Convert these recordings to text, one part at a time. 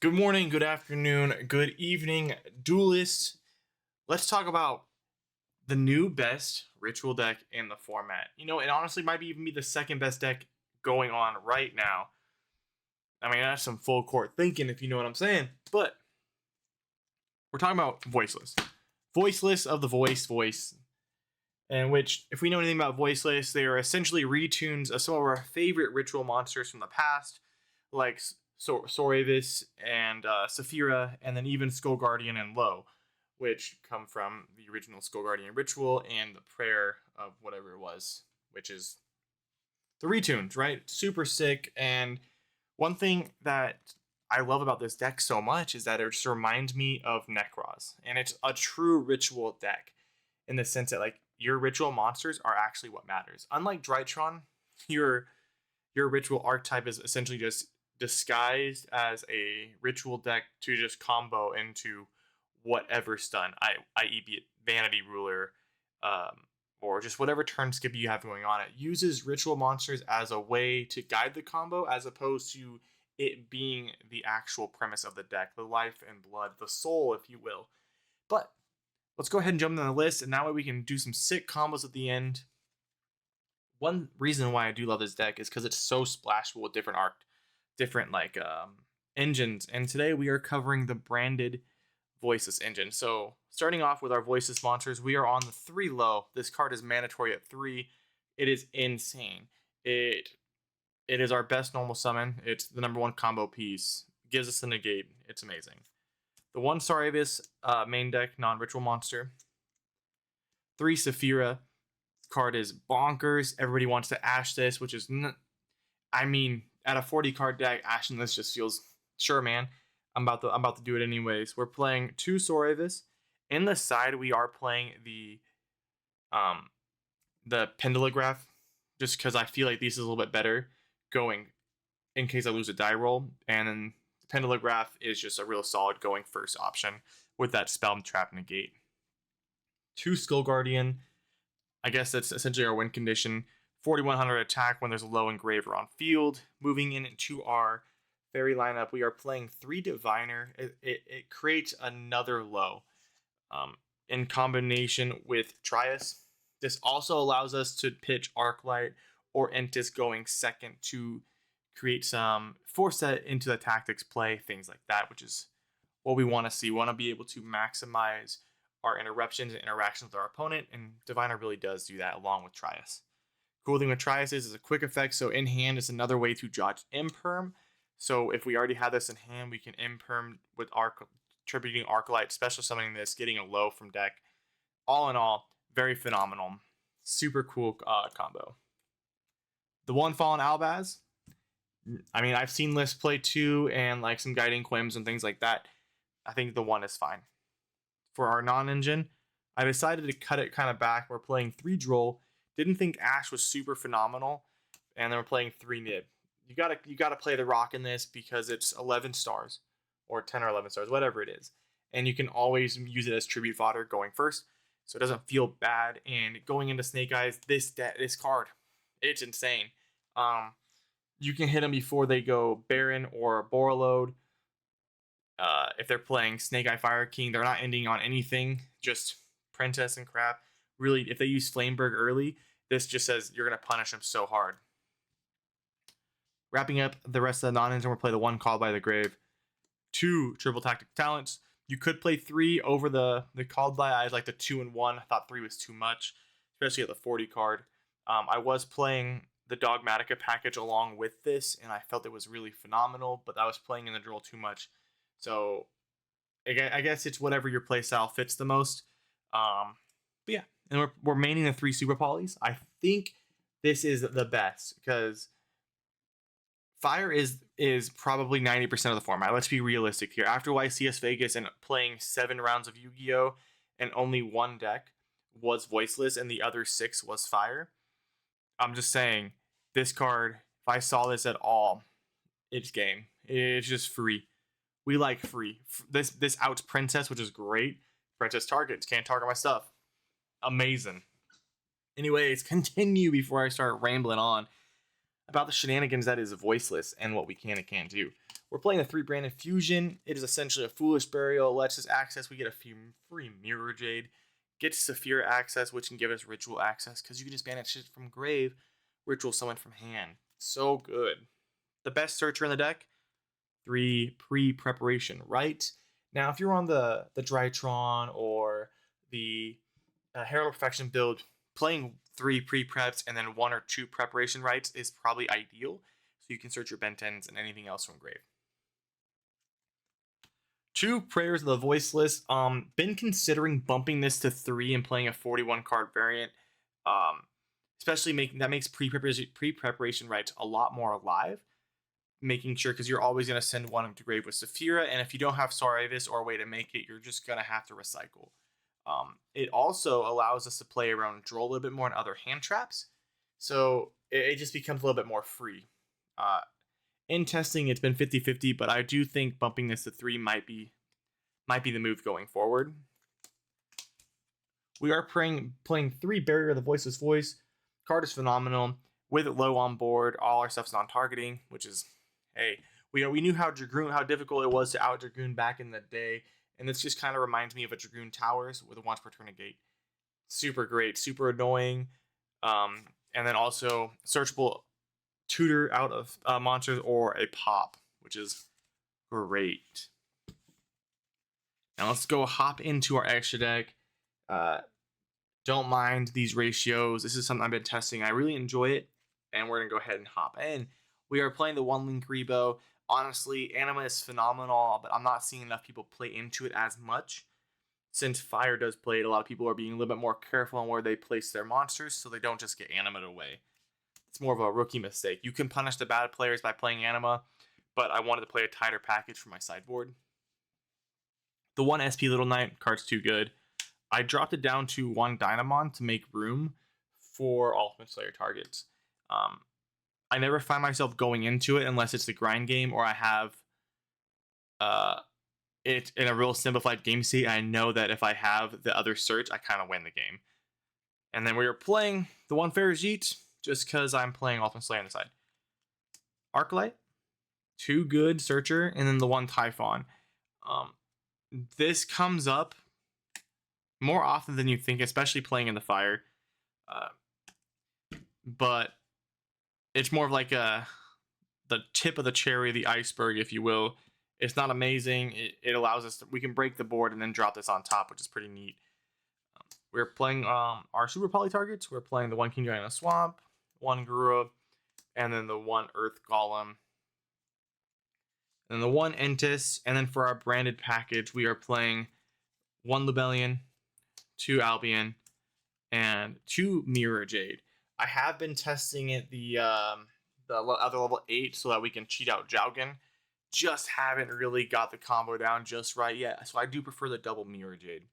Good morning, good afternoon, good evening, duelists. Let's talk about the new best ritual deck in the format. It honestly might even be the second best deck going on right now. I mean, that's some full court thinking, if you know what I'm saying. But we're talking about Voiceless. Voiceless of the voice. And which, if we know anything about Voiceless, they are essentially retunes of some of our favorite ritual monsters from the past, like Soravis and Saphira, and then even Skull Guardian and Lo, which come from the original Skull Guardian ritual and the prayer of whatever it was, which is the retunes, right? Super sick. And one thing that I love about this deck so much is that it just reminds me of Necros, and it's a true ritual deck in the sense that like your ritual monsters are actually what matters. Unlike Drytron, your ritual archetype is essentially just disguised as a ritual deck to just combo into whatever stun, i.e. be it Vanity Ruler, or just whatever turn skip you have going on. It uses ritual monsters as a way to guide the combo as opposed to it being the actual premise of the deck, the life and blood, the soul, if you will. But let's go ahead and jump into the list, and that way we can do some sick combos at the end. One reason why I do love this deck is because it's so splashable with different engines, and today we are covering the branded Voiceless engine. So starting off with our Voiceless monsters, we are on the 3 low. This card is mandatory at 3. It is insane. It is our best normal summon. It's the number 1 combo piece. Gives us the negate. It's amazing. The 1 Soravis main deck non-ritual monster. 3 Saphira. Card is bonkers. Everybody wants to ash this, which is at a 40 card deck, ashing this just feels sure, man. I'm about to do it anyways. We're playing 2 Soravis. In the side, we are playing the Pendulograph, just because I feel like this is a little bit better going in case I lose a die roll. And then the Pendulograph is just a real solid going first option with that spell trap negate. 2 Skull Guardian. I guess that's essentially our win condition. 4100 attack when there's a low engraver on field. Moving into our fairy lineup, we are playing 3 Diviner. It creates another low in combination with Trias. This also allows us to pitch Arclight or Entis going second to create some force set into the tactics play, things like that, which is what we want to see. We want to be able to maximize our interruptions and interactions with our opponent, and Diviner really does do that along with Trias. Cool thing with Trias is a quick effect, so in hand is another way to dodge Imperm. So if we already have this in hand, we can Imperm with tributing Arclight, special summoning this, getting a low from deck. All in all, very phenomenal. Super cool combo. The 1 Fallen Albaz. I mean, I've seen lists play 2 and like some Guiding Quims and things like that. I think the 1 is fine. For our non-engine, I decided to cut it kind of back. We're playing 3 Droll. Didn't think Ash was super phenomenal, and then we're playing 3 Nib. You gotta play the rock in this because it's 11 stars, or 10 or 11 stars, whatever it is, and you can always use it as tribute fodder going first, so it doesn't feel bad. And going into Snake Eyes, this card, it's insane. You can hit them before they go Baron or Borreload. If they're playing Snake Eye Fire King, they're not ending on anything, just Princess and crap. Really, if they use Flameberg early, this just says you're going to punish them so hard. Wrapping up the rest of the non-engine, we'll play the 1 Called by the Grave. 2 Triple Tactic Talents. You could play 3 over the Called by. I like the 2 and 1. I thought 3 was too much, especially at the 40 card. I was playing the Dogmatica package along with this, and I felt it was really phenomenal, but I was playing in the drill too much. So I guess it's whatever your playstyle fits the most. But yeah, and we're maining the 3 Super Polys. I think this is the best because Fire is probably 90% of the format. Let's be realistic here. After YCS Vegas and playing 7 rounds of Yu-Gi-Oh! And only 1 deck was Voiceless and the other 6 was Fire, I'm just saying, this card, if I saw this at all, it's game. It's just free. We like free. This outs Princess, which is great. Princess targets, can't target my stuff. Amazing. Anyways, continue before I start rambling on about the shenanigans that is Voiceless and what we can and can't do. We're playing the 3 Branded Fusion. It is essentially a Foolish Burial. It lets us access. We get a free Mirror Jade. Get Saphira access, which can give us Ritual access, because you can just banish it from grave, Ritual summon from hand. So good. The best searcher in the deck, 3 pre-preparation, right? Now, if you're on the Drytron or the Herald of Perfection build, playing 3 pre-preps and then 1 or 2 preparation rights is probably ideal, so you can search your Bentens and anything else from grave. 2 Prayers of the Voiceless. Been considering bumping this to 3 and playing a 41 card variant. Especially makes pre-preparation rights a lot more alive. Making sure, because you're always going to send 1 to grave with Saphira, and if you don't have Saravis or a way to make it, you're just going to have to recycle. It also allows us to play around draw a little bit more in other hand traps, so it just becomes a little bit more free. In testing, it's been 50-50, but I do think bumping this to 3 might be the move going forward. We are playing 3 Barrier of the Voiceless Voice. Card is phenomenal. With it low on board, all our stuff's non-targeting, which is, hey, we knew how difficult it was to out Dragoon back in the day, and this just kind of reminds me of a Dragoon Towers with a once per turn negate. Super great, super annoying, and then also searchable tutor out of monsters or a pop, which is great. Now let's go hop into our extra deck. Don't mind these ratios. This is something I've been testing. I really enjoy it, and we're gonna go ahead and hop in. We are playing the 1 Link Rebo. Honestly, Anima is phenomenal, but I'm not seeing enough people play into it as much. Since Fire does play it, a lot of people are being a little bit more careful on where they place their monsters so they don't just get Animated away. It's more of a rookie mistake. You can punish the bad players by playing Anima, but I wanted to play a tighter package for my sideboard. The 1 SP Little Knight card's too good. I dropped it down to 1 Dynamon to make room for Ultimate Slayer targets. I never find myself going into it unless it's the grind game or I have it in a real simplified game state. I know that if I have the other search, I kind of win the game. And then we are playing the 1 Ferrigit, just because I'm playing Ultimate Slayer on the side. Arclight, 2 good Searcher, and then the 1 Typhon. This comes up more often than you think, especially playing in the Fire. But it's more of like the tip of the cherry, the iceberg, if you will. It's not amazing. It allows us we can break the board and then drop this on top, which is pretty neat. We're playing our Super Poly targets. We're playing the 1 King Giant in the Swamp, 1 Garura, and then the 1 Earth Golem. And the 1 Entis. And then for our branded package, we are playing 1 Lubellion, 2 Albion, and 2 Mirror Jade. I have been testing it the other level 8 so that we can cheat out Jowgen. Just haven't really got the combo down just right yet. So I do prefer the double Mirror Jade.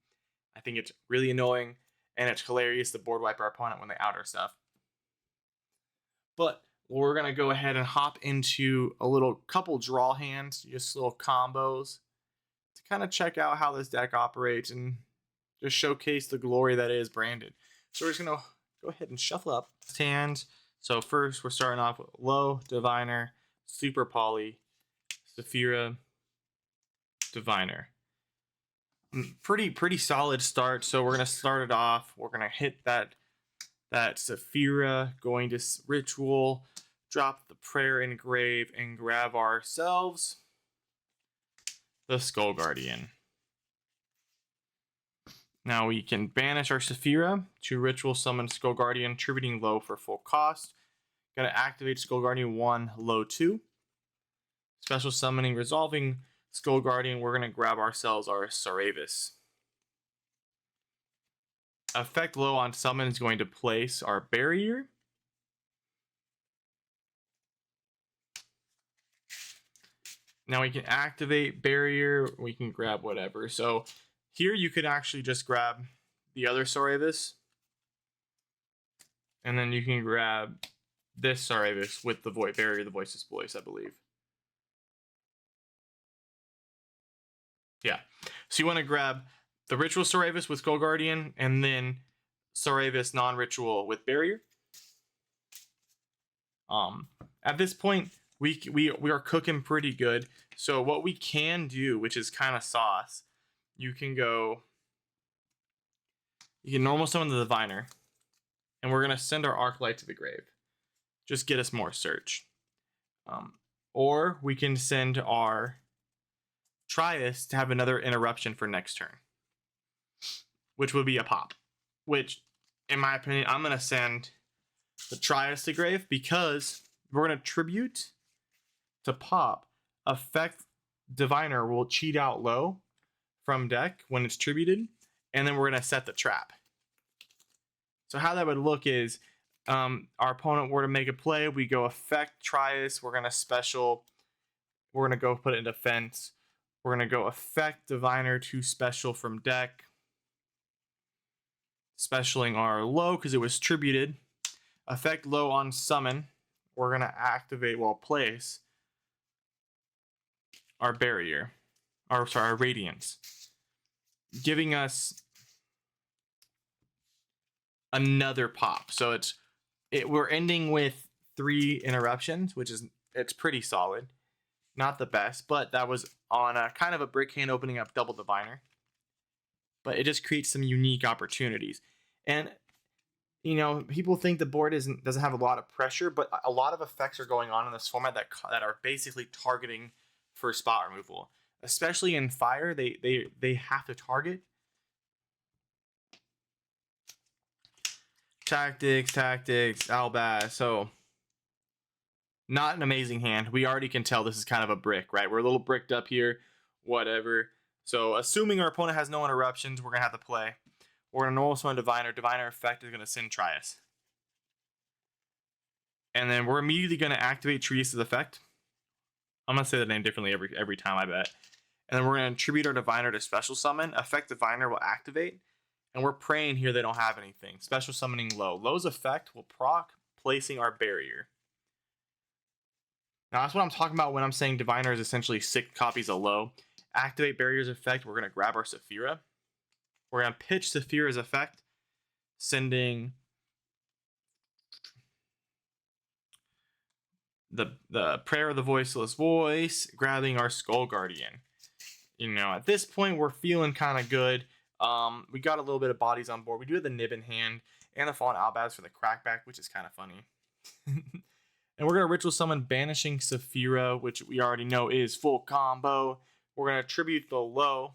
I think it's really annoying, and it's hilarious to board wipe our opponent when they out our stuff. But we're going to go ahead and hop into a couple draw hands, just little combos, to kind of check out how this deck operates and just showcase the glory that is branded. So we're just going to go ahead and shuffle up hands. So first, we're starting off with Low, Diviner, Super Poly, Saphira, Diviner. Pretty solid start. So we're gonna start it off. We're gonna hit that Saphira, going to Ritual, drop the Prayer in Grave, and grab ourselves the Skull Guardian. Now we can banish our Saphira to Ritual summon Skull Guardian, tributing Low for full cost. Gonna activate Skull Guardian 1, Low 2. Special summoning, resolving Skull Guardian. We're gonna grab ourselves our Saravis. Effect Low on summon is going to place our Barrier. Now we can activate Barrier. We can grab whatever. So here you could actually just grab the other Saravis, and then you can grab this Saravis with the Barrier, the Voiceless Voice, I believe. Yeah. So you want to grab the Ritual Saravis with Skull Guardian, and then Saravis non-Ritual with Barrier. At this point, we are cooking pretty good. So what we can do, which is kind of sauce, you can normal summon the diviner, and we're gonna send our Arclight to the grave. Just get us more search. Or we can send our Trias to have another interruption for next turn, which would be a pop. Which, in my opinion, I'm gonna send the Trias to grave because we're gonna tribute to pop. Effect diviner will cheat out low from deck when it's tributed, and then we're gonna set the trap. So how that would look is our opponent were to make a play, we go effect Trias, we're gonna special, we're gonna go put it in defense, we're gonna go effect diviner to special from deck, specialing our low because it was tributed, effect low on summon, we're gonna activate, well, place our barrier, our radiance, giving us another pop. So we're ending with 3 interruptions, which is, it's pretty solid. Not the best, but that was on a kind of a brick hand opening up double diviner. But it just creates some unique opportunities. And you know, people think the board doesn't have a lot of pressure, but a lot of effects are going on in this format that are basically targeting for spot removal. Especially in Fire, they have to target. Tactics, Albaz. So, not an amazing hand. We already can tell this is kind of a brick, right? We're a little bricked up here, whatever. So, assuming our opponent has no interruptions, we're going to have to play. We're going to normal summon Diviner. Diviner effect is going to send Trias. And then we're immediately going to activate Trias' effect. I'm going to say the name differently every time, I bet. And then we're going to tribute our Diviner to special summon. Effect Diviner will activate. And we're praying here they don't have anything. Special summoning low. Low's effect will proc placing our barrier. Now that's what I'm talking about when I'm saying Diviner is essentially 6 copies of low. Activate barrier's effect. We're going to grab our Saphira. We're going to pitch Saphira's effect. Sending the Prayer of the Voiceless Voice. Grabbing our Skull Guardian. You know, at this point we're feeling kind of good. We got a little bit of bodies on board. We do have the Nib in hand and the Fallen Albaz for the crackback, which is kind of funny. And we're going to Ritual Summon Banishing Saphira, which we already know is full combo. We're going to tribute the low.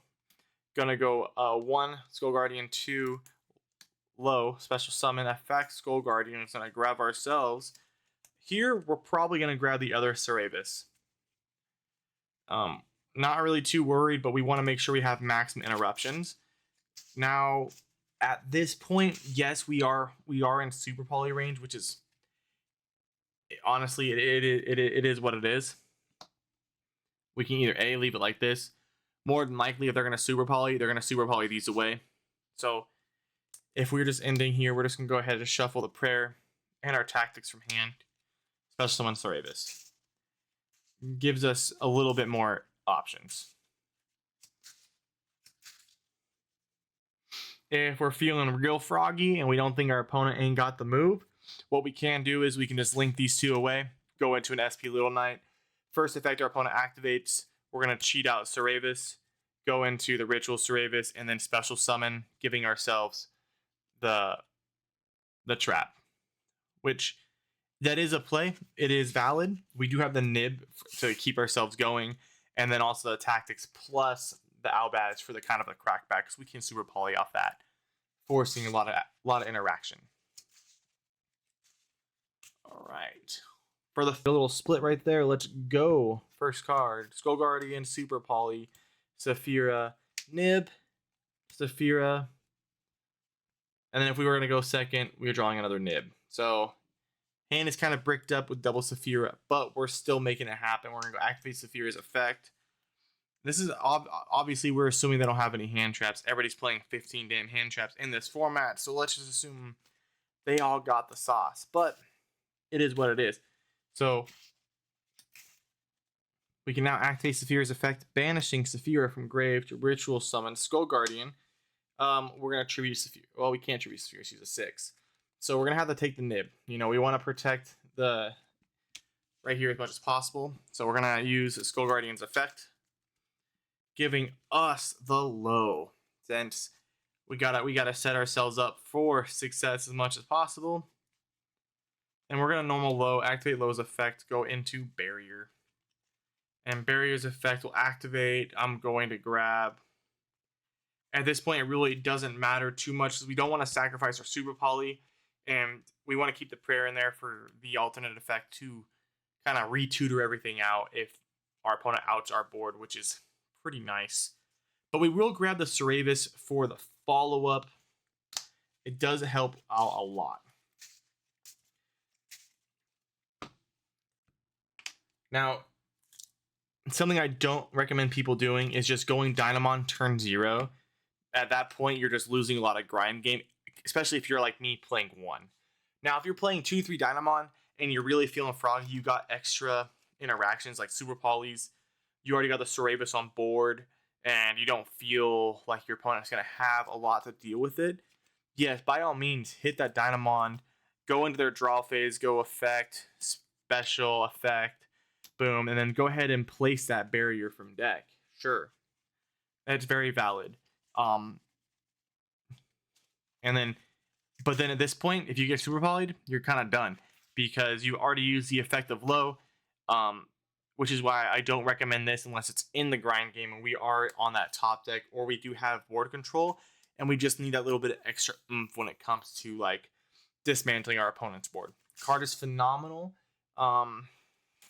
Going to go 1 Skull Guardian, 2 low, special summon, effect Skull Guardian. It's going to grab ourselves. Here, we're probably going to grab the other Cerebus. Not really too worried, but we want to make sure we have maximum interruptions. Now, at this point, yes, we are in super poly range, which is honestly it is what it is. We can either A, leave it like this. More than likely, if they're gonna super poly, they're gonna super poly these away. So if we're just ending here, we're just gonna go ahead and shuffle the prayer and our tactics from hand. Special summon Cerebus. Gives us a little bit more options. If we're feeling real froggy and we don't think our opponent ain't got the move, what we can do is we can just link these 2 away, go into an SP Little Knight. First effect our opponent activates, we're going to cheat out Cerebus, go into the Ritual Cerebus, and then special summon, giving ourselves the trap. Which, that is a play. It is valid. We do have the Nib to keep ourselves going, and then also the tactics plus the Albaz for the kind of a crackback, because we can super poly off that, forcing a lot of interaction. All right, for the little split right there, let's go. First card: Skull Guardian, super poly, Saphira, Nib, Saphira, and then if we were gonna go second, we were drawing another Nib. So hand is kind of bricked up with double Saphira, but we're still making it happen. We're gonna go activate Saphira's effect. This is obviously we're assuming they don't have any hand traps. Everybody's playing 15 damn hand traps in this format, so let's just assume they all got the sauce. But it is what it is. So we can now activate Saphira's effect, banishing Saphira from grave to Ritual Summon Skull Guardian. We're gonna tribute Saphira. Well, we can't tribute Saphira. She's a 6, so we're gonna have to take the Nib. You know, we want to protect the right here as much as possible. So we're gonna use Skull Guardian's effect, giving us the low, since we gotta set ourselves up for success as much as possible. And we're gonna normal low, activate low's effect, go into barrier. And barrier's effect will activate. I'm going to grab. At this point, it really doesn't matter too much because we don't want to sacrifice our super poly, and we want to keep the prayer in there for the alternate effect to kind of retutor everything out if our opponent outs our board, which is pretty nice. But we will grab the Cerebus for the follow-up. It does help out a lot. Now, something I don't recommend people doing is just going Dynamon turn 0. At that point, you're just losing a lot of grind game, especially if you're like me playing 1. Now, if you're playing 2-3 Dynamon and you're really feeling froggy, you got extra interactions like Super Polys, you already got the Cerebus on board, and you don't feel like your opponent's going to have a lot to deal with it, yes, by all means, hit that Dynamon, go into their draw phase, go effect, special effect, boom, and then go ahead and place that barrier from deck. Sure. That's very valid. But then at this point, if you get super polyed, you're kind of done because you already used the effect of low, which is why I don't recommend this unless it's in the grind game and we are on that top deck, or we do have board control and we just need that little bit of extra oomph when it comes to like dismantling our opponent's board. Card is phenomenal.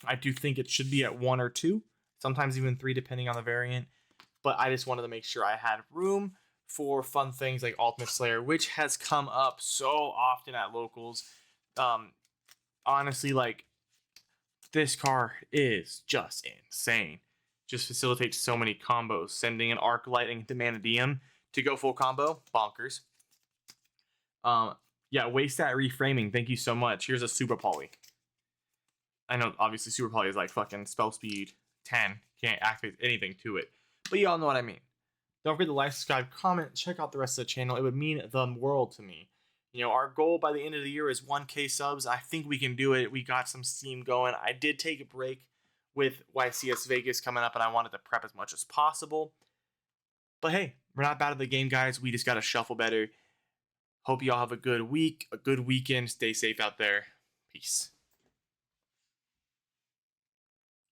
I do think it should be at 1 or 2, sometimes even 3 depending on the variant, but I just wanted to make sure I had room for fun things like Ultimate Slayer, which has come up so often at locals. Honestly, like, this card is just insane. Just facilitates so many combos. Sending an Arc Lightning into Manadium to go full combo, bonkers. Yeah, waste that reframing. Thank you so much. Here's a Super Poly. I know, obviously, Super Poly is like fucking spell speed 10. Can't activate anything to it. But you all know what I mean. Don't forget to like, subscribe, comment, check out the rest of the channel. It would mean the world to me. You know, our goal by the end of the year is 1K subs. I think we can do it. We got some steam going. I did take a break with YCS Vegas coming up, and I wanted to prep as much as possible. But hey, we're not bad at the game, guys. We just got to shuffle better. Hope you all have a good week, a good weekend. Stay safe out there. Peace.